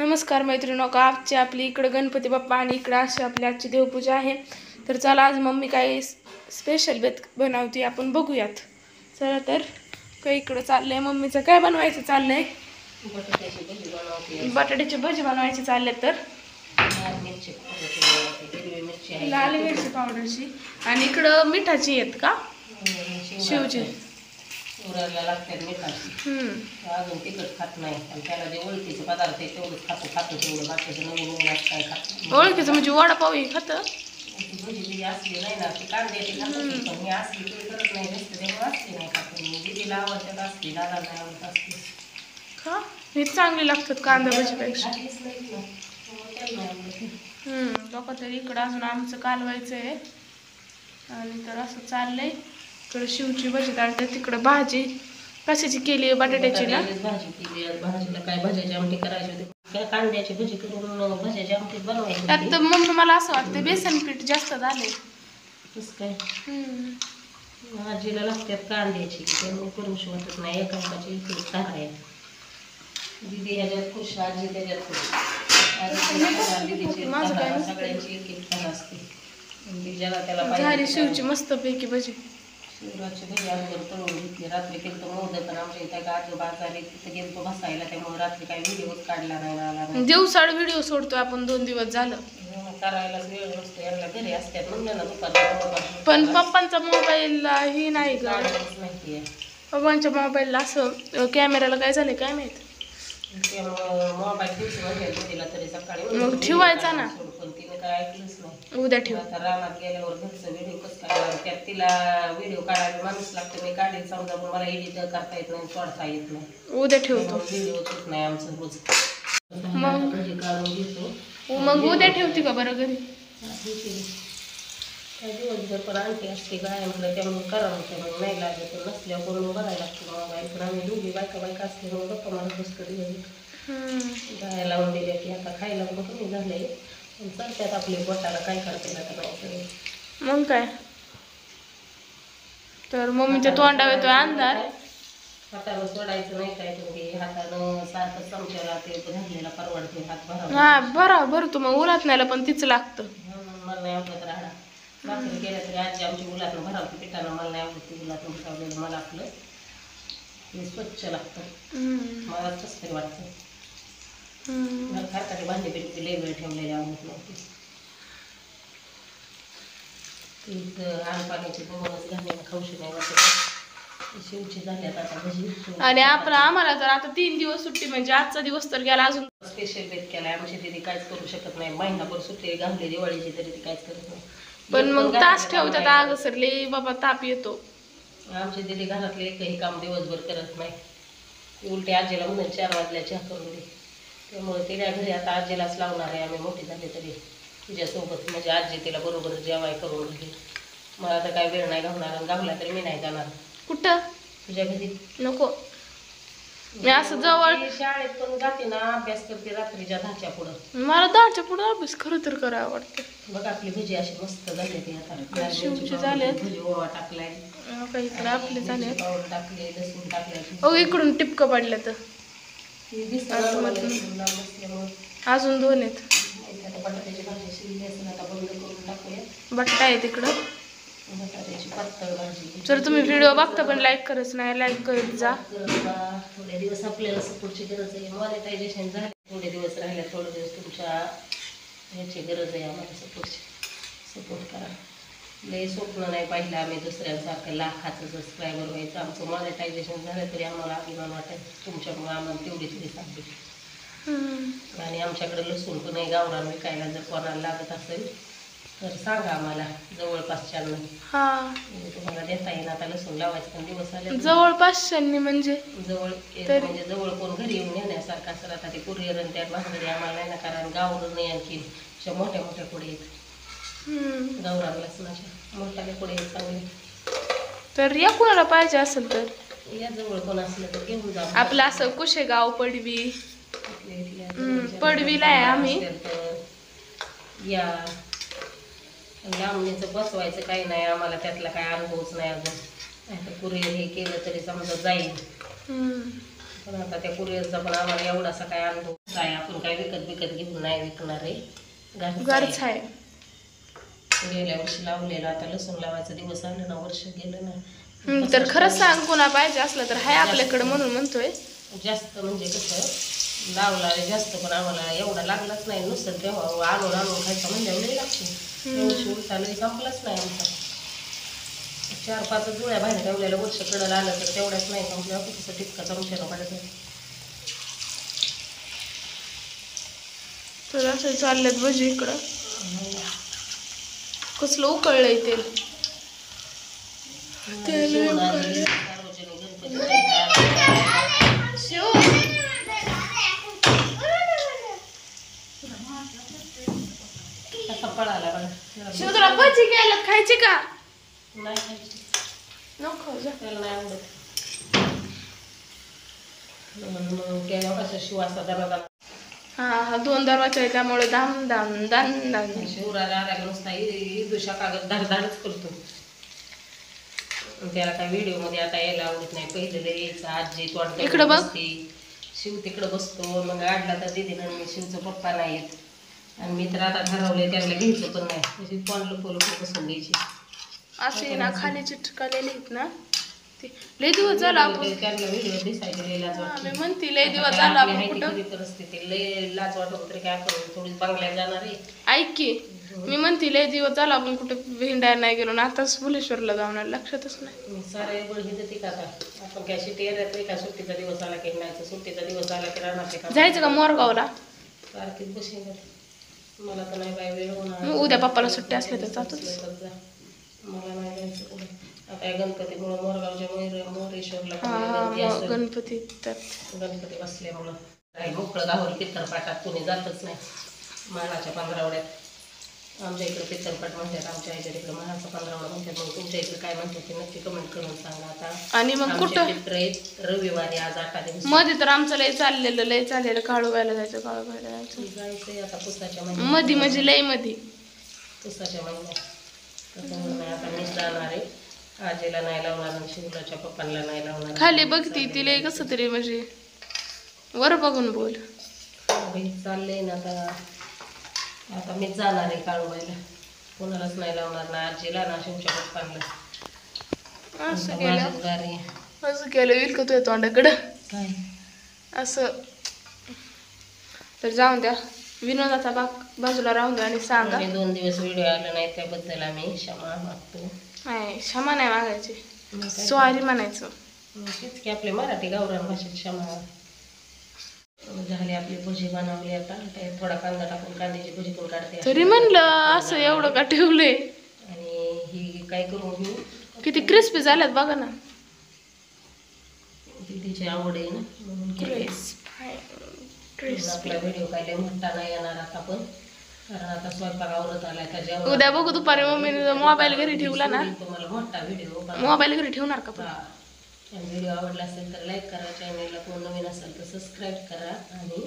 नमस्कार मैत्रिणींनो, आजची आपली इकडं गणपती बाप्पा आणि इकडं अशी आपली आजची देवपूजा आहे. तर चला आज मम्मी काय स्पेशल बेत बनवते आपण बघूयात. चला तर काय इकडं चाललंय, मम्मीचं काय बनवायचं चाललंय? बटाट्याची भजी बनवायची चालले. तर लाल मिरची पावडरची आणि इकडं मिठाची आहेत का शिवची लागतात मिठाची. अजून तिखट खात नाही आणि त्याला जे ओळखीचे पदार्थ आहे तेवढंच खातो तेवढं, बाकीचं नवीन काय खात. ओळखीचं म्हणजे वडापाव ही खातं. भजी बिजी असली नाही ना ती कांद्याची खात, पण मी असली तरी करत नाही नसतं तेव्हा असली नाही खात. दिदीला आवडतात असली, दादाला आवडत असली का हे चांगली लागतात कांदा भजीपेक्षा. लोक तरी इकडं अजून आमचं कालवायचं आहे आणि तर असं चाललंय. इकडं शिवची भजी टाळते, तिकडं भाजी कशाची केली आहे? बटाट्याची ना भाजी केली. भाजीला काय भाज्याची आमटी करायची होती, काय कांद्याची भजी करून भाज्याची आमटी बनवायची. त्यात मम्मी मला असं वाटतं बेसन पीठ जास्त झाले. तसं काय भाजीला लागतात कांद्याची, त्यामुळे करूशी वाटत नाही. एकाची इकडे आहे दिदी ह्याच्यात खुश, आजी त्याच्यात खुश. सगळ्यांची एक एक खार असते. झाली शिवची मस्त पैकी भजी. शिवराची भजी अगोदर तळून घेतली. रात्री केलं तर मोदक, पण आमच्या इथे काय आजोबा आले तिथं गेलो बसायला, त्यामुळे रात्री काही व्हिडिओच काढला नाही, आला नाही. दिवसाड व्हिडिओ सोडतोय आपण, 2 दिवस झालं. करायलाच वेळ नसतो, यांना घरी असतात म्हणलं ना दुपारच्या. पण पप्पांचा मोबाईलला ही नाही ग, माहिती पप्पांच्या मोबाईलला असं कॅमेराला काय झालं काय माहित. मोबाईल दिवशी म्हणजे दिला तरी सकाळी मग ठेवायचा ना, पण तिने काय ऐकलंच नाही. उद्या ठेव. आता रानात गेल्यावर घरचं व्हिडिओ कसं काय, त्यात तिला व्हिडिओ काढायला माणूस लागतं. मी काढेल समजा, पण मला एडिट करता येत नाही, सोडता येत नाही. उद्या ठेवतो. व्हिडिओ होत नाही आमचं रोज. मग काढून घेतो, मग उद्या ठेवते का बरं घरी? दिवसभर पण आणखी असते गायांकडे, त्यामुळे करावं त्यामुळे नाही लागत. नसल्यावर करून बघायला लागतो मोबाईल. पण आम्ही दोघी बायका असल्यामुळे गप्पा मला बसतो दिवस. गाया लावून दिल्या की आता खायला पण कमी झाले, पण चालतात आपले पोटाला. काय करते आता नाही. मग काय तर मम्मीच्या तोंडावर येतोय अंधार. हातानं सोडायचं नाही काय, तुम्ही हातानं सारखं चमच्याला ते घातलेला परवडते. हात भरावं. हा बरोबर भरतो, मग उलात नाही पण तीच लागतं. मला नाही आवडत राहणार. भाकरी गेल्या तरी आजी आमची उलातनं भरावती पिठानं, मला नाही आवडत ती उलातनं भरावलेलं. मला आपलं हे स्वच्छ लागतं, मला कसं तरी वाटतं. खारकाची भांडी बिंडी लई वेळ ठेवलेली आवडत नव्हती. तीच पाण्याची बघूनच घालण्याला खाऊशी नाही वाटत. शिवची झाल्यात आता भजी. आणि आम्हाला तर आता 3 दिवस सुट्टी, म्हणजे आजचा दिवस तर गेला. अजून स्पेशल बेत केलाय. आमची दिदी काहीच करू शकत नाही. महिनाभर सुट्टी घालली दिवाळीची तरी ती काहीच करत नाही. पण मग तास ठेवतात आग सरले बाबा, ताप येतो. आमची दिदी घरातले एकही काम दिवसभर करत नाही. उलटे आजीला म्हणून 4 वाजल्या चहा करून दे, त्यामुळे तिला घरी आता आजीलाच लावणार आहे. आम्ही मोठी झाले तरी तुझ्यासोबत, म्हणजे आजी तिला बरोबर जेवाय करून घाली. मला तर काय वेळ नाही घालणार, गावला तरी मी नाही जाणार. कुठं? तुझ्या घरी नको. मी असं जवळ शाळेत पण जाते ना, अभ्यास करते रात्रीच्या 10च्या पुढं. मला 10च्या पुढं अभ्यास खरं तर करायला आवडतं. बघ आपली भजी अशी मस्त झाली ती. आता शिवची झाले, भजी ओवा टाकलाय, इकडे आपले झाले. पावडर टाकले, लसूण टाकले. हो इकडून टिपकं पडलं तर अजून 2 आहेत. बटाट्याची भाजी शिजली असेल, आता बंद करून टाकूया. बटाटा आहे तिकडं. बटाट्याची पातळ भाजी. जर तुम्ही व्हिडिओ बघता पण लाईक करत नाही, लाईक करत जा. थोडे दिवस आपल्याला सपोर्टची गरज आहे. मॉनिटायझेशन झाले, थोडे दिवस राहिले, थोडे दिवस तुमच्या ह्याची गरज आहे आम्हाला सपोर्टची. सपोर्ट करा. लई स्वप्न नाही पाहिलं आम्ही दुसऱ्यांसारखं लाखाचं सबस्क्रायबर व्हायचं. आमचं मॉनिटायझेशन झालं तरी आम्हाला अभिमान वाटायचं. तुमच्यामुळे आम्हाला तेवढी सांगते. आणि आमच्याकडे लसूण पण आहे गावरान विकायला, जर कोणाला लागत असेल तर सांगा आम्हाला. जवळपासच्यांना तुम्हाला देता येईल. आता लसूण लावायचं पण दिवस आले. जवळपासच्यांनी म्हणजे जवळ म्हणजे जवळ कोण घरी येऊन नेण्यासारखं असेल. आता ते कुरिअर आणि त्यात भांगडी आम्हाला नाही ना, कारण गावरून नाही. आणखी अशा मोठ्या मोठ्या पुढे आहेत गावरान लसणाच्या, मोठ्या पुढे आहेत चांगले. तर या कुणाला पाहिजे असेल तर या, जवळ कोण असलं तर घेऊन जा. आपलं असं कुशेगाव पडवी, पडवीला आहे आम्ही. या लांबणीचं बसवायचं काही नाही आम्हाला, त्यातला काय अनुभवच नाही अजून. आता कुरिअर हे केलं तरी समजा जाईल, पण आता त्या कुरिअरचा पण आम्हाला एवढासा काय अनुभव काय आपण काय विकत घेऊन नाही विकणार आहे, घरच आहे. गेल्या वर्षी लावलेलं, आता लसूण लावायचा दिवस आले ना, वर्ष गेलं ना. तर खरंच सांग, कोणा पाहिजे असलं तर हाय आपल्याकडे म्हणून म्हणतोय. जास्त म्हणजे कसं लावला जास्त, पण आम्हाला एवढा लागलाच नाही. नुसतं तेव्हा आणून खायचा म्हणजे लई लागतो. वर्षी उलटा लई संपलाच नाही आमचा. 4-5 जुळ्या बाहेर ठेवलेल्या वर्ष कडं आलं तर तेवढ्याच नाही संपल्या. कसं टिपका चमच्यानं पाहिजे. तर असं चालल्यात भजी इकडं. कसलं उकळलंय तेल. सार्वजनिक कसा पळाला बघा. शिव तुला भजी घ्यायला खायची का? नाही खायची, नको जा. त्याला नाही आवडत. केव्हा कसं शिव असा दरवाजा. हा 2 दरवाजे आहे त्यामुळे दाम दाम दाम दाम. शिवराज आला नुसता दुसरा कागद धाडधाडच करतो. त्याला काय व्हिडिओ मध्ये आता यायला आवडत नाही. पहिलं यायचं आजी तोंड इकडं बघ. शिव तिकडं बसतो. मग आडला तर दीदीनं मी शिवचं पप्पा नाही येत, आणि मी तर आता ठरवलंय त्यांना घ्यायचं पण नाही. तशी तोंड लपो बसून घ्यायची. असे ना खाली चिटकलेले आहेत ना, ते लय दिवस झाला आपण. त्यांना व्हिडिओ दिसायचे लय लाज वाटते. मी म्हणते लय दिवस झाला आपण कुठं. परिस्थिती लय लाज वाटत तरी काय आपण थोडी बंगल्यात जाणार आहे. ऐक की, मी म्हणते लय दिवस झाला आपण कुठं हिंडायला नाही गेलो ना. आताच भुलेश्वरला जाऊन आलो, लक्षातच नाही. मी सारे बळ हिंडते का आता. आपण काय शिटी येते का? सुट्टीचा दिवस आला की हिंडायचं, सुट्टीचा दिवस आला की राहणार. जायचं का मोरगावला? सारखीच बसेल. मला तर नाही बाय वेळ होणार. उद्या पप्पाला सुट्टी असली तर जातोच. मला नाही जायचं कुठे. आता या गणपतीमुळं मोरगावच्या मोरेश्वरला गणपती गणपती बसल्यामुळं काही मोकळं गावावर पित्तरपाटात कोणी जातच नाही. महाळाच्या 15वड्यात आमच्या इकडे पित्तरपाट म्हणतात, आमच्या इकडे तिकडे महाळाचा 15वडा म्हणतात. मग तुमच्या इकडे काय म्हणतात ते नक्की कमेंट करून सांगा. आता आणि मग कुठं मित्र आहेत रविवारी, आज 8 दिवस मध्ये तर आमचं लय चाललेलं काळूबायला जायचं जायचंय. आता पुसाच्या मध्ये म्हणजे लय मध्ये पुसाच्या महिन्यात तसं नाही. आता मीच जाणार आहे. आजीला नाही लावणार, शिवलाच्या पप्पांना नाही लावणार. खाली बघती तिला कसं तरी म्हणजे वर बघून बोल. चाललंय ना आता मीच जाणार आहे काळूबाईला. कोणालाच नाही लावणार, ना आजीला ना शिवच्या पप्पांना. असं केलं येईल का तुझ्या तोंडाकडं काय असं. तर जाऊन द्या, विनोदाचा बाजूला राहून द्या आणि सांगा. 2 दिवस व्हिडिओ आला नाही त्याबद्दल आम्ही क्षमा मागतो. नाही क्षमा नाही मागायची, सॉरी म्हणायचं. तेच की आपल्या मराठी गावरान भाषेत क्षमा. झाली आपली भजी बनवली. आता थोडा कांदा टाकून कांद्याची भजी पण काढते. तरी म्हणलं असं एवढं का ठेवलंय. आणि ही काय करू मी, किती क्रिस्पी झाल्यात बघा ना. दीदीची आवड आहे ना म्हणून केली. आपला व्हिडिओ काय लय मोठा नाही येणार आता पण, कारण आता स्वयंपाक आवरत आलाय. त्याच्या उद्या बघू दुपारी मम्मीने मोबाईल घरी ठेवला ना, तुम्हाला मोठा व्हिडिओ मोबाईल घरी ठेवणार का पण. व्हिडिओ आवडला असेल तर लाईक करा, चॅनलला कोण नवीन असेल तर सबस्क्राईब करा आणि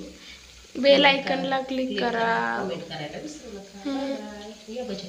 बेल आयकनला क्लिक करा. कमेंट करायला विसरू नका. या बघा.